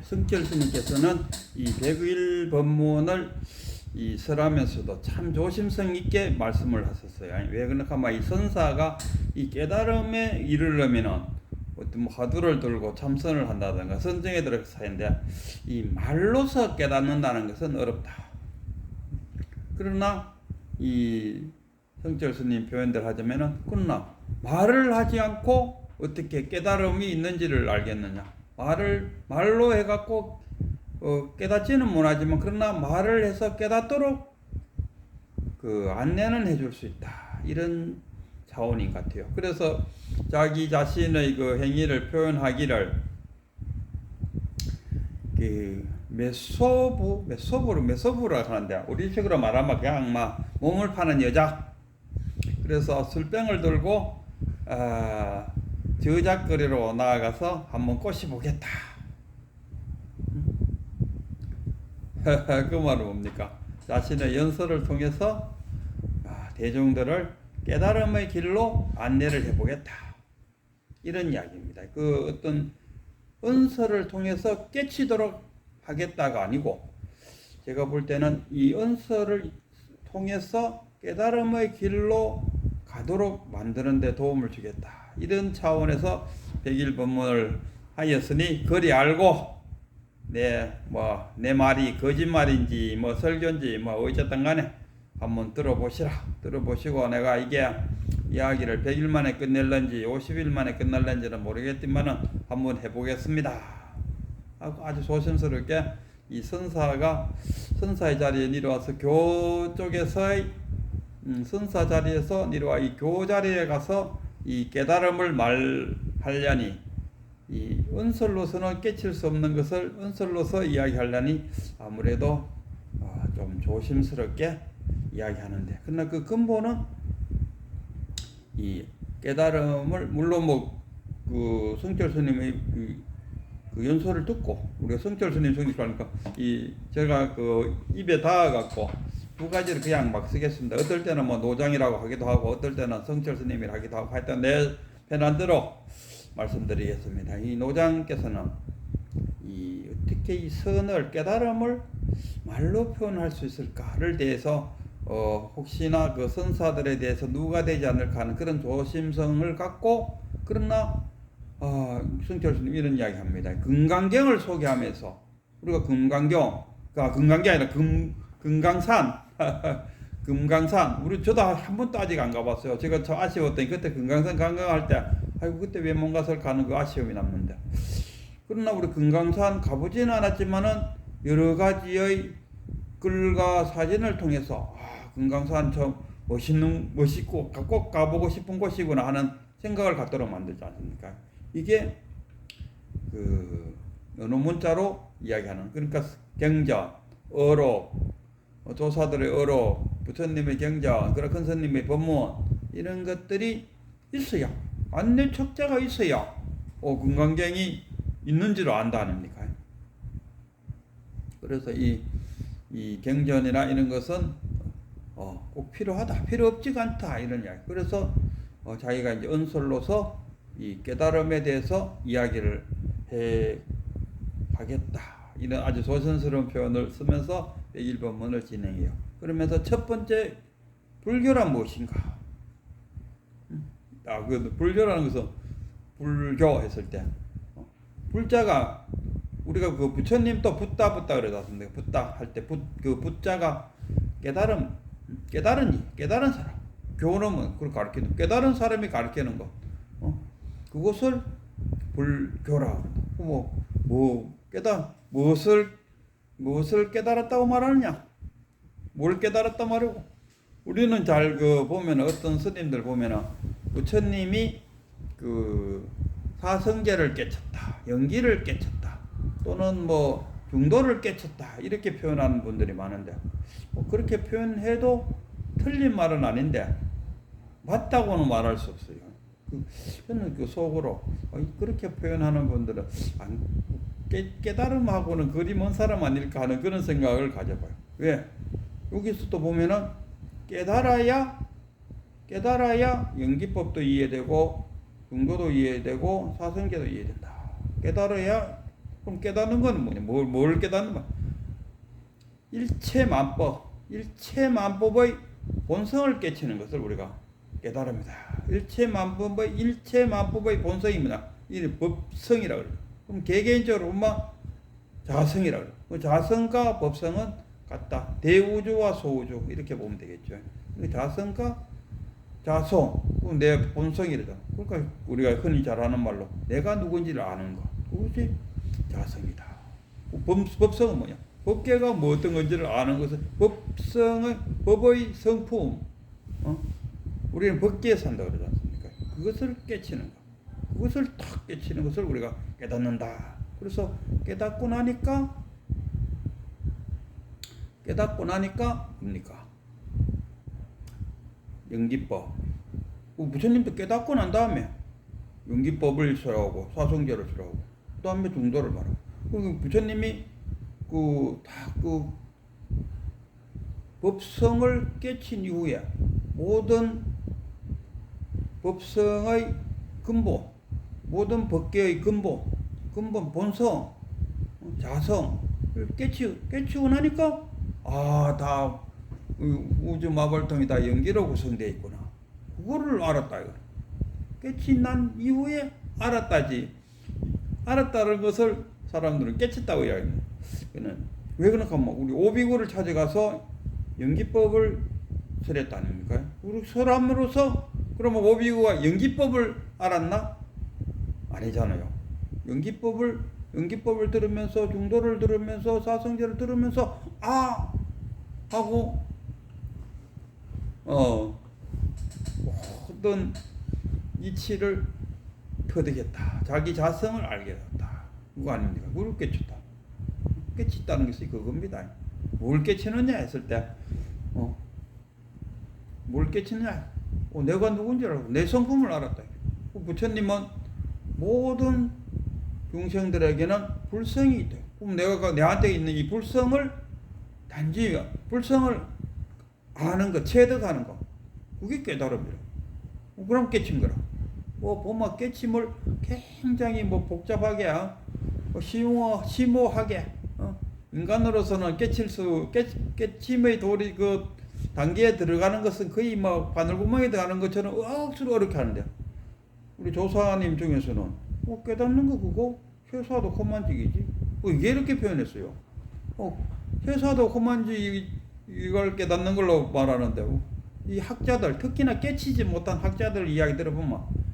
성철 스님께서는 이 101법문을 이 설하면서도 참 조심성 있게 말씀을 하셨어요. 아니, 왜 그러니까 이 선사가 이 깨달음에 이르려면은 어떤 화두를 들고 참선을 한다든가 선정에 들어서 하는데 이 말로서 깨닫는다는 것은 어렵다. 그러나 이 성철 스님 표현들 하자면은 그러나 말을 하지 않고 어떻게 깨달음이 있는지를 알겠느냐. 말로 해갖고 깨닫지는 못하지만 그러나 말을 해서 깨닫도록 그 안내는 해줄 수 있다. 이런 차원인 것 같아요. 그래서 자기 자신의 그 행위를 표현하기를 그 메소부라 하는데 우리식으로 말하면 그냥 막 몸을 파는 여자. 그래서 술병을 들고 저작거리로 나아가서 한번 꼬시보겠다. 그 말은 뭡니까? 자신의 연설을 통해서 대중들을 깨달음의 길로 안내를 해보겠다. 이런 이야기입니다. 그 어떤 은설을 통해서 깨치도록 하겠다가 아니고 제가 볼 때는 이 은설을 통해서 깨달음의 길로 가도록 만드는 데 도움을 주겠다. 이런 차원에서 101법문을 하였으니 그리 알고 내 말이 거짓말인지 설교인지 어쨌든 간에 한번 들어보시고 내가 이게 이야기를 100일 만에 끝낼런지 50일 만에 끝날런지는 모르겠지만은 한번 해보겠습니다 하고 아주 조심스럽게 이 선사의 자리에 내려와서 교 쪽에서의 선사 자리에서 내려와 이 교 자리에 가서 이 깨달음을 말하려니 이 은설로서는 깨칠 수 없는 것을 은설로서 이야기하려니 아무래도 좀 조심스럽게 이야기하는데 그러나 그 근본은 이 깨달음을 물론 그 성철 스님의 그 연설을 듣고 우리가 성철 스님 성립하니까 제가 그 입에 닿아갖고 두 가지를 그냥 막 쓰겠습니다. 어떨 때는 노장이라고 하기도 하고 어떨 때는 성철 스님이라 하기도 하고 하여튼 내 편한 대로 말씀드리겠습니다. 이 노장께서는 어떻게 이 선을 깨달음을 말로 표현할 수 있을까를 대해서 혹시나 그 선사들에 대해서 누가 되지 않을까 하는 그런 조심성을 갖고 그러나 성철 스님 이런 이야기합니다. 금강경을 소개하면서 우리가 금강경이 아니라 금강산 금강산 저도 한 번도 아직 안 가봤어요. 제가 저 아쉬웠더니 그때 금강산 관광할 때 아이고 그때 왜 못 가서 가는 그 아쉬움이 남는데 그러나 우리 금강산 가보지는 않았지만은 여러 가지의 글과 사진을 통해서 금강산 참 멋있고 꼭 가보고 싶은 곳이구나 하는 생각을 갖도록 만들지 않습니까? 이게 그 어느 문자로 이야기하는 그러니까 경전, 어록, 조사들의 어록, 부처님의 경전, 그런 큰 스님의 법문 이런 것들이 있어야 안내 척자가 있어야 금강경이 있는지를 안다 아닙니까? 그래서 이 경전이나 이런 것은 꼭 필요하다, 필요 없지가 않다 이런 이야기. 그래서 자기가 이제 은설로서 이 깨달음에 대해서 이야기를 하겠다 이런 아주 조선스러운 표현을 쓰면서 101법문을 진행해요. 그러면서 첫 번째 불교란 무엇인가? 그 불교라는 것은 불교 했을 때 불자가 우리가 그 부처님 또 붓다 그러잖습니까? 붓다 할 때 그 붓자가 깨달은 사람. 교놈은 그걸 가르치는 깨달은 사람이 가르치는 것. 그것을 불교라 그런다. 무엇을 깨달았다고 말하느냐? 뭘 깨달았다 말이고? 우리는 잘 보면 어떤 스님들 보면은 부처님이 그 사성제를 깨쳤다, 연기를 깨쳤다, 또는 중도를 깨쳤다 이렇게 표현하는 분들이 많은데 그렇게 표현해도 틀린 말은 아닌데 맞다고는 말할 수 없어요. 저는 그 속으로 그렇게 표현하는 분들은 깨달음하고는 거리 먼 사람 아닐까 하는 그런 생각을 가져봐요. 왜? 여기서 또 보면은 깨달아야 연기법도 이해되고 중도도 이해되고 사성제도 이해된다. 깨달아야 그럼 깨닫는 거는 뭐냐? 뭘 깨닫는 거야? 일체만법의 본성을 깨치는 것을 우리가 깨달습니다. 일체만법의 본성이 뭐냐? 이 법성이라고 그래요. 그럼 개개인적으로 보면 자성이라고 그래요. 그 자성과 법성은 같다. 대우주와 소우주 이렇게 보면 되겠죠. 자성과 자성, 내 본성이래다. 그러니까 우리가 흔히 잘 아는 말로 내가 누군지를 아는 거, 그것이 자성이다. 법성은 뭐냐? 법계가 뭐 어떤 건지를 아는 것은 법성은 법의 성품. 우리는 법계에 산다 그러지 않습니까? 그것을 깨치는 거, 그것을 탁 깨치는 것을 우리가 깨닫는다. 그래서 깨닫고 나니까 뭡니까? 연기법. 부처님도 깨닫고 난 다음에 연기법을 설하고 사성제를 설하고 그 다음에 중도를 말하고. 부처님이 그 법성을 깨친 이후에 모든 법성의 근본, 모든 법계의 근본, 본성, 자성을 깨치고 나니까 다 우주 마벌통이 다 연기로 구성되어 있구나. 그거를 알았다 이거. 깨치 난 이후에 알았다지. 알았다는 것을 사람들은 깨쳤다고 이야기합니다. 왜 그런가 하면 우리 오비구를 찾아가서 연기법을 설했다 아닙니까? 우리 설함으로써 그러면 오비구가 연기법을 알았나? 아니잖아요. 연기법을 들으면서 중도를 들으면서 사성제를 들으면서 하고 모든 이치를 터득했다. 자기 자성을 알게 됐다. 그거 아닙니까? 그걸 깨쳤다. 깨쳤다는 것이 그겁니다. 뭘 깨치느냐 했을 때, 뭘 깨치느냐? 내가 누군지 알고 내 성품을 알았다. 부처님은 모든 중생들에게는 불성이 있다. 그럼 내가 내한테 있는 이 불성을 단지 불성을 아는 것, 체득하는 것, 그게 깨달음이라. 그럼 깨친 거라. 보면 깨침을 굉장히 복잡하게, 심오하게, 인간으로서는 깨침의 도리 그 단계에 들어가는 것은 거의 바늘구멍에 들어가는 것처럼 억수로 어렵게 하는데, 우리 조사님 중에서는 깨닫는 거 그거 회사도 그만지기지. 이게 이렇게 표현했어요. 회사도 그만지 이걸 깨닫는 걸로 말하는데, 이 학자들, 특히나 깨치지 못한 학자들 이야기 들어보면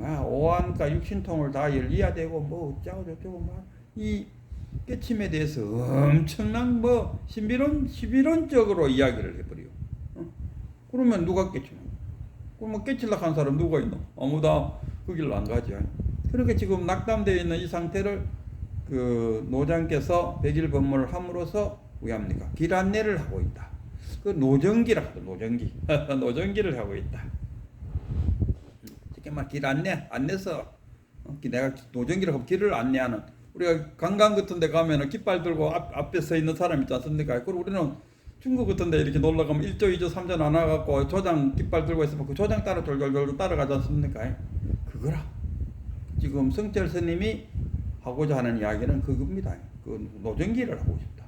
오한과 육신통을 다 열리야 되고 어쩌고 저쩌고 이 깨침에 대해서 엄청난 신비론적으로 이야기를 해버려요. 그러면 누가 깨치노? 그러면 깨치려고 한 사람 누가 있노? 아무도 그 길로 안 가지. 그러니까 지금 낙담되어 있는 이 상태를 그 노장께서 백일 법문을 함으로써 왜 합니까? 길 안내를 하고 있다. 그 노정기라 하죠. 노정기. 노정기를 하고 있다. 특히 길 안내서 내가 노정기를 하고 길을 안내하는, 우리가 관광 같은 데 가면은 깃발 들고 앞에 서 있는 사람 있지 않습니까? 그리고 우리는 중국 같은 데 이렇게 놀러 가면 1조, 2조, 3조 나눠갖고 조장 깃발 들고 있으면 그 조장 따라 졸졸졸 따라가지 않습니까? 그거라. 지금 성철 스님이 하고자 하는 이야기는 그겁니다. 그 노정기를 하고 싶다.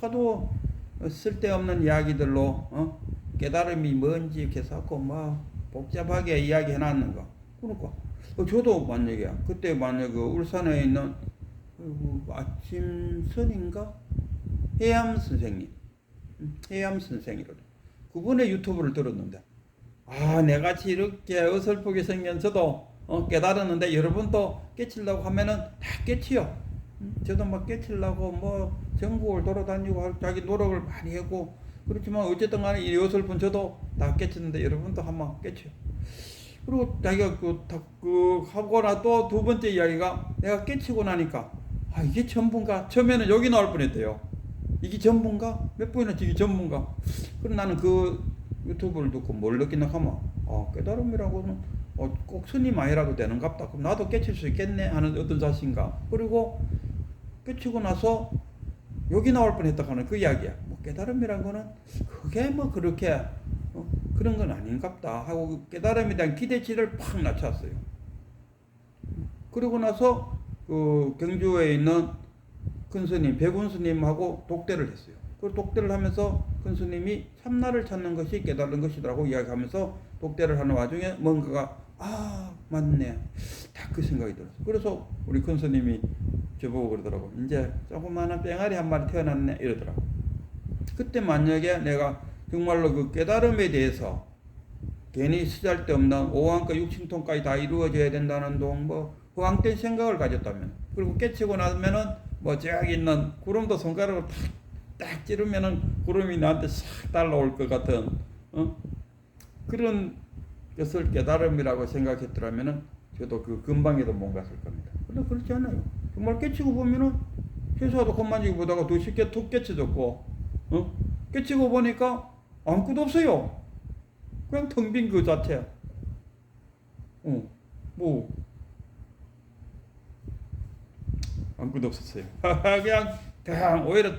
하도 쓸데없는 이야기들로 깨달음이 뭔지 이렇게 자꾸 복잡하게 이야기해놨는 거. 그러니까 저도 만약에 그때 만약 울산에 있는 아침선인가 해암 선생이거든. 그분의 유튜브를 들었는데 내같이 이렇게 어설프게 생긴 저도 깨달았는데 여러분도 깨치려고 하면은 다 깨치요. 저도 깨치려고 전국을 돌아다니고 자기 노력을 많이 하고 그렇지만 어쨌든 간에 이 어설픈 저도 다 깨쳤는데 여러분도 한번 깨치요. 그리고 자기가 하거나 또 두 번째 이야기가 내가 깨치고 나니까 이게 전부인가? 처음에는 여기 나올 뻔했대요. 이게 전부인가? 몇 번이나 이게 전부인가? 그럼 나는 그 유튜브를 듣고 뭘 느끼나 하면 깨달음이라고는 꼭 스님 아니라도 되는갑다. 그럼 나도 깨칠 수 있겠네 하는 어떤 자신감. 그리고 깨치고 나서 여기 나올 뻔했다 하는 그 이야기야. 깨달음이란 거는 그게 그렇게 그런 건 아닌갑다 하고 깨달음에 대한 기대치를 팍 낮췄어요. 그러고 나서 그 경주에 있는 큰 스님 백운 스님하고 독대를 했어요. 그 독대를 하면서 큰 스님이 참나를 찾는 것이 깨달은 것이라고 이야기하면서 독대를 하는 와중에 뭔가가 맞네, 딱 그 생각이 들었어요. 그래서 우리 큰 스님이 저보고 그러더라고. 이제 조그마한 뺑아리 한 마리 태어났네 이러더라고. 그때 만약에 내가 정말로 그 깨달음에 대해서 괜히 쓰잘데없는 오한과 육신통까지 다 이루어져야 된다는 동 뭐 허황된 생각을 가졌다면, 그리고 깨치고 나면은 뭐 저기 있는 구름도 손가락으로 딱 찌르면은 구름이 나한테 싹 달라올 것 같은 그런 것을 깨달음이라고 생각했더라면은 저도 그 근방에도 못 갔을 겁니다. 근데 그렇지 않아요. 정말 깨치고 보면은 최소화도 겉만지기 보다가 더 쉽게 툭 깨쳐졌고, 깨치고 보니까 아무것도 없어요. 그냥 텅 빈 그 자체. 뭐 아무것도 없었어요. 그냥 오히려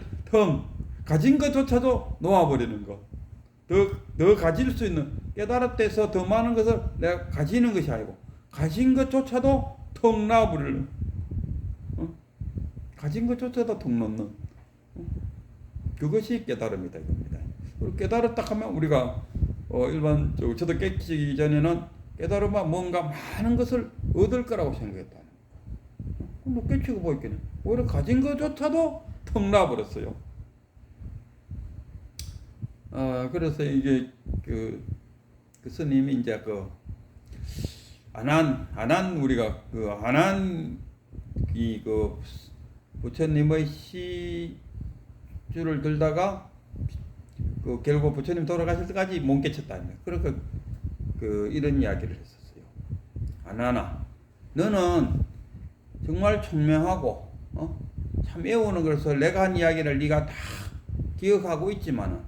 가진 것조차도 놓아버리는 거. 더 가질 수 있는, 깨달았대서 더 많은 것을 내가 가지는 것이 아니고 가진 것조차도 턱 놔버리는, 가진 것조차도 턱 놓는, 그것이 깨달음이다 이겁니다. 그리고 깨달았다 하면 우리가 일반적으로 저도 깨치기 전에는 깨달으면 뭔가 많은 것을 얻을 거라고 생각했다. 뭐 깨치고 보이겠네. 오히려 가진 것조차도 턱 놔버렸어요. 그래서 이게 그 스님이 이제 그 안한 우리가 그 안한 그 부처님의 시주를 들다가 그 결국 부처님 돌아가실 때까지 못 깨쳤다. 그러니까 그 이런 이야기를 했었어요. 안하나, 너는 정말 총명하고 참 애우는 것을 내가 한 이야기를 네가 다 기억하고 있지만은,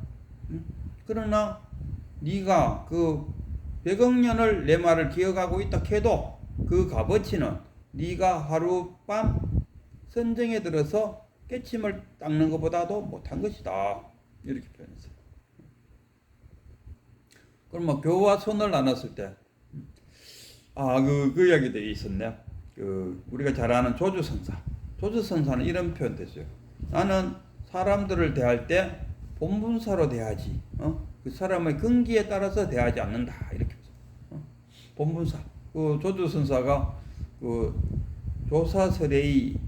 그러나 네가 그 100억 년을 내 말을 기억하고 있다 해도 그 값어치는 네가 하룻밤 선정에 들어서 깨침을 닦는 것보다도 못한 것이다. 이렇게 표현했어요. 그럼 뭐 교와 선을 나눴을 때 그 이야기도 있었네요. 우리가 잘 아는 조주선사는 이런 표현도 했어요. 나는 사람들을 대할 때 본분사로 대하지, 그 사람의 근기에 따라서 대하지 않는다. 이렇게 했어요. 본분사. 그 조주선사가 그 조사설의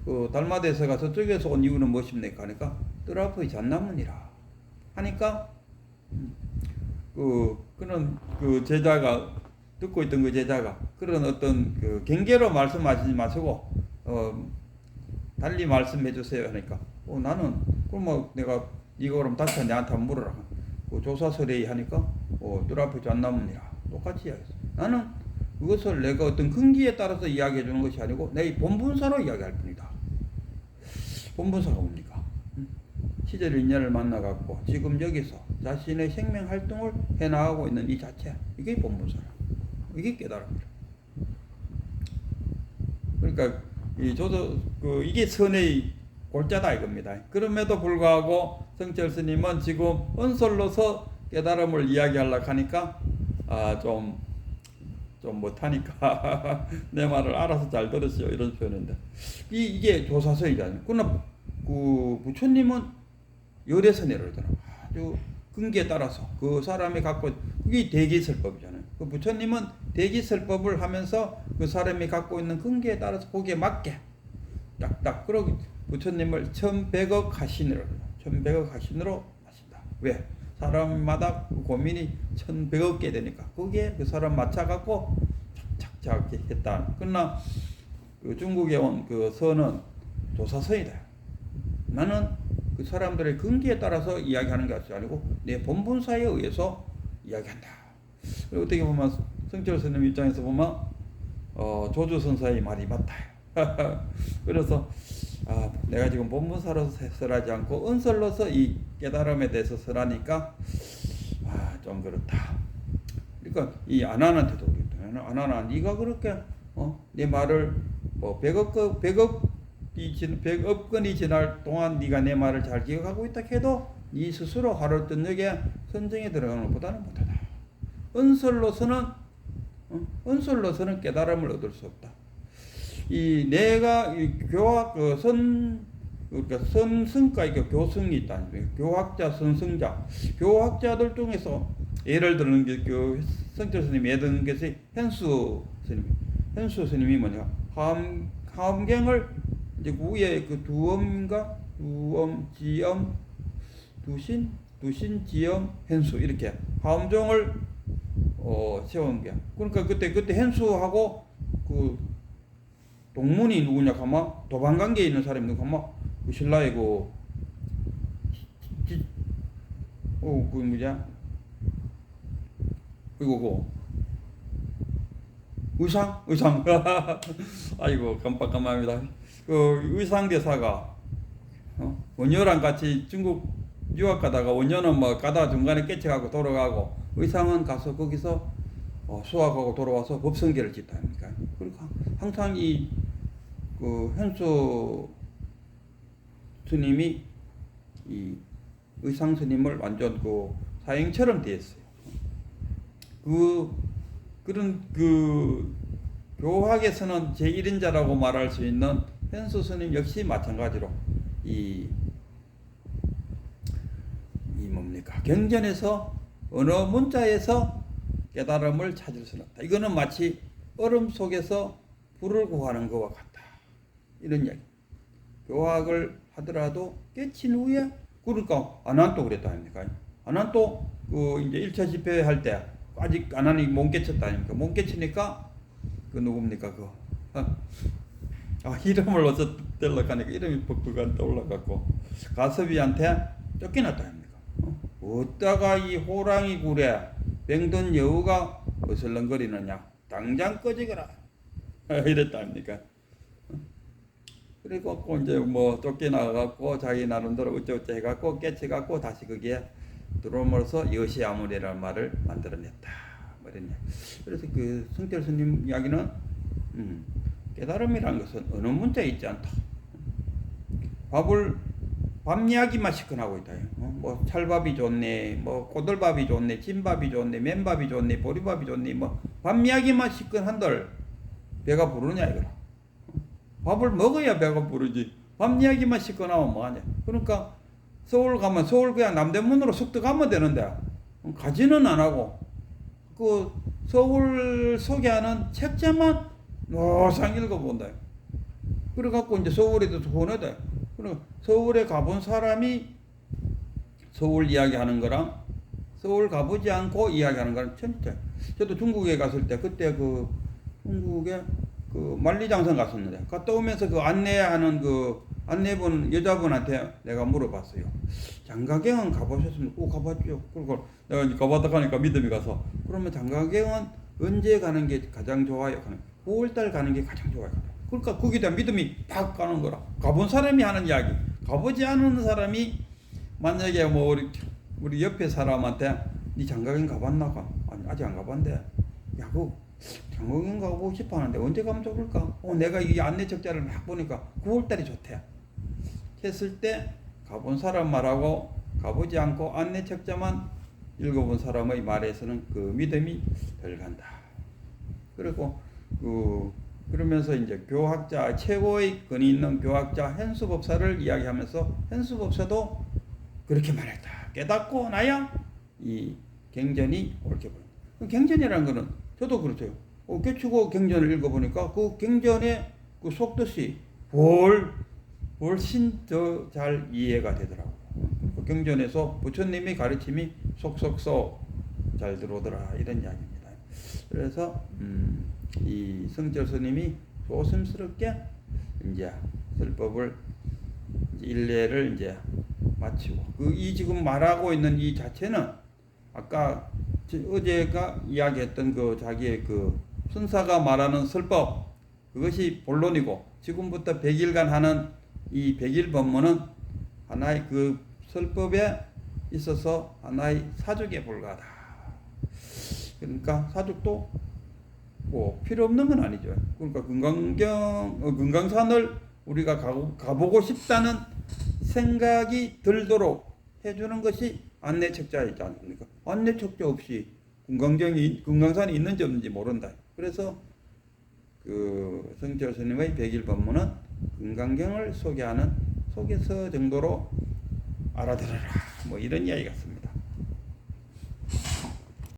그 달마대서가 저쪽에서 온 이유는 무엇입니까? 하니까 뜰 앞의 잣나무니라 하니까 그런 그 제자가 듣고 있던 그 제자가 그런 어떤 그 경계로 말씀하시지 마시고 달리 말씀해 주세요 하니까 나는 그럼 뭐 내가 이거 그럼 다시 내한테 한번 물어라. 그 조사설의 하니까 뜰 앞의 잣나무니라 똑같이 이야기했어. 나는 그것을 내가 어떤 근기에 따라서 이야기해 주는 것이 아니고 내 본분사로 이야기할 뿐이다. 본분사가 뭡니까? 시절 인연을 만나갖고 지금 여기서 자신의 생명 활동을 해나가고 있는 이 자체, 이게 본분사라. 이게 깨달음이라. 그러니까 이게 선의 골자다 이겁니다. 그럼에도 불구하고 성철 스님은 지금 언설로서 깨달음을 이야기하려고 하니까 좀 못하니까 내 말을 알아서 잘 들으시오 이런 표현인데 이게 조사서이잖아요. 그러나 그 부처님은 열애선이라고 그러잖아요. 아주 근기에 따라서 그 사람이 갖고 그게 대기설법이잖아요. 그 부처님은 대기설법을 하면서 그 사람이 갖고 있는 근기에 따라서 거기에 맞게 딱딱 그러고 부처님을 1100억 하신으로 1100억 하신으로 하신다. 왜? 사람마다 고민이 1100억 개 되니까 거기에 그 사람 맞춰갖고 착착착 했다. 그러나 그 중국에 온 그 서는 조사서이다. 나는 그 사람들의 근기에 따라서 이야기하는 것이 아니고 내 본분사에 의해서 이야기한다. 어떻게 보면 성철 스님 입장에서 보면 조주선사의 말이 맞다. 그래서 내가 지금 본분사로서 설하지 않고 은설로서 이 깨달음에 대해서 설하니까 좀 그렇다. 그러니까 이 안한한테도 그랬다. 안한아, 네가 그렇게 내 말을 뭐 100억 건이 지날 동안 네가 내 말을 잘 기억하고 있다 해도 네 스스로 하루 저녁에 선정에 들어가는 것보다는 못하다. 은설로서는 깨달음을 얻을 수 없다. 이 내가 이 교학 그러니까 선승과 이게 교승이 있다. 교학자, 선승자, 교학자들 중에서 예를 들는 게그 성철 스님이 예를 드는 것이 현수 스님이 뭐냐 하엄경을 이제 위에 그 두엄인가 두엄 지엄 두신 지엄 현수 이렇게 하엄종을 세운 게 그러니까 그때 현수하고 그 동문이 누구냐 하면 도반관계에 있는 사람이 누구 하면 그 신라의 그 뭐냐 그리고 그 의상 아이고 깜빡깜빡합니다. 그 의상 대사가 원효랑 같이 중국 유학 가다가 원효는 뭐 가다가 중간에 깨쳐가고 돌아가고 의상은 가서 거기서 수학하고 돌아와서 법성계를 짓다 합니까? 그리고 항상 그 현수 스님이 이 의상 스님을 완전 그 사행처럼 대했어요. 그런 교학에서는 제1인자라고 말할 수 있는 현수 스님 역시 마찬가지로 이 뭡니까? 경전에서 어느 문자에서 깨달음을 찾을 수는 없다. 이거는 마치 얼음 속에서 불을 구하는 것과 같다. 이런 이야기. 교학을 하더라도 깨친 후에 그러니까 아난도 그랬다 아닙니까? 아난도 그 이제 1차 집회 할 때 아직 아난이 못 깨쳤다 아닙니까? 못 깨치니까 그 누굽니까 이름을 어쩌려고 하니까 이름이 벅벅한 떠올라갖고 가섭이한테 쫓겨났다 아닙니까? 어디다가 이 호랑이 굴에 병든 여우가 어슬렁거리느냐 당장 꺼지거라 이랬다 아닙니까? 그리고 이제 뭐 쫓겨나갖고 자기 나름대로 어쩌고저쩌고 해갖고 깨쳐갖고 다시 거기에 들어옴으로써 여시아무리라는 말을 만들어냈다. 뭐 이런 이야기. 그래서 그 성철 스님 이야기는 깨달음이라는 것은 어느 문자에 있지 않다. 밥 이야기만 시큰하고 있다. 뭐 찰밥이 좋네, 뭐 꼬들밥이 좋네, 찐밥이 좋네, 맨밥이 좋네, 보리밥이 좋네, 뭐 밥 이야기만 시큰한들 배가 부르냐 이거라. 밥을 먹어야 배가 부르지. 밥 이야기만 시켜나면 뭐하냐. 그러니까 서울 가면 서울 그냥 남대문으로 숙도 가면 되는데 가지는 안 하고 그 서울 소개하는 책자만 노상 읽어본다. 그래갖고 이제 서울에도 보내다. 그리고 서울에 가본 사람이 서울 이야기하는 거랑 서울 가보지 않고 이야기하는 거랑 천차. 저도 중국에 갔을 때 그때 그 중국에 그 만리장성 갔었는데 갔다 오면서 그 안내하는 그 안내분 여자분한테 내가 물어봤어요. 장가경은 가보셨습니까? 가봤죠. 그리고 내가 이제 가봤다 가니까 믿음이 가서 그러면 장가경은 언제 가는 게 가장 좋아요? 9월달 가는 게 가장 좋아요. 그러니까 거기에 대한 믿음이 팍 가는 거라. 가본 사람이 하는 이야기. 가보지 않은 사람이 만약에 뭐 우리 옆에 사람한테 니 장가경 가봤나? 아니 아직 안 가봤는데 야 그거 장가경 가고 싶어 하는데 언제 가면 좋을까? 내가 이 안내 적자를 막 보니까 9월달이 좋대. 했을 때 가본 사람 말하고 가보지 않고 안내 책자만 읽어본 사람의 말에서는 그 믿음이 덜 간다. 그리고 그러면서 이제 교학자 최고의 근위 있는 교학자 현수법사를 이야기하면서 현수법사도 그렇게 말했다. 깨닫고 나야 이 경전이 옳게 보인다. 경전이라는 거는 저도 그렇죠. 깨치고 경전을 읽어보니까 그 경전의 그 속뜻이 훨씬 더 잘 이해가 되더라고요. 그 경전에서 부처님의 가르침이 속속속 잘 들어오더라 이런 이야기입니다. 그래서 이 성철 스님이 조심스럽게 이제 설법을 일례를 이제 마치고 이 지금 말하고 있는 이 자체는 아까 어제가 이야기했던 그 자기의 그 순사가 말하는 설법 그것이 본론이고 지금부터 100일간 하는 이 100일 법문은 하나의 그 설법에 있어서 하나의 사죽에 불과하다. 그러니까 사죽도 뭐 필요 없는 건 아니죠. 그러니까 금강산을 우리가 가보고 싶다는 생각이 들도록 해주는 것이 안내책자이지 않습니까? 안내책자 없이 금강산이 있는지 없는지 모른다. 그래서 그 성철 스님의 백일 법문은 금강경을 소개하는 소개서 정도로 알아들어라 뭐 이런 이야기 같습니다.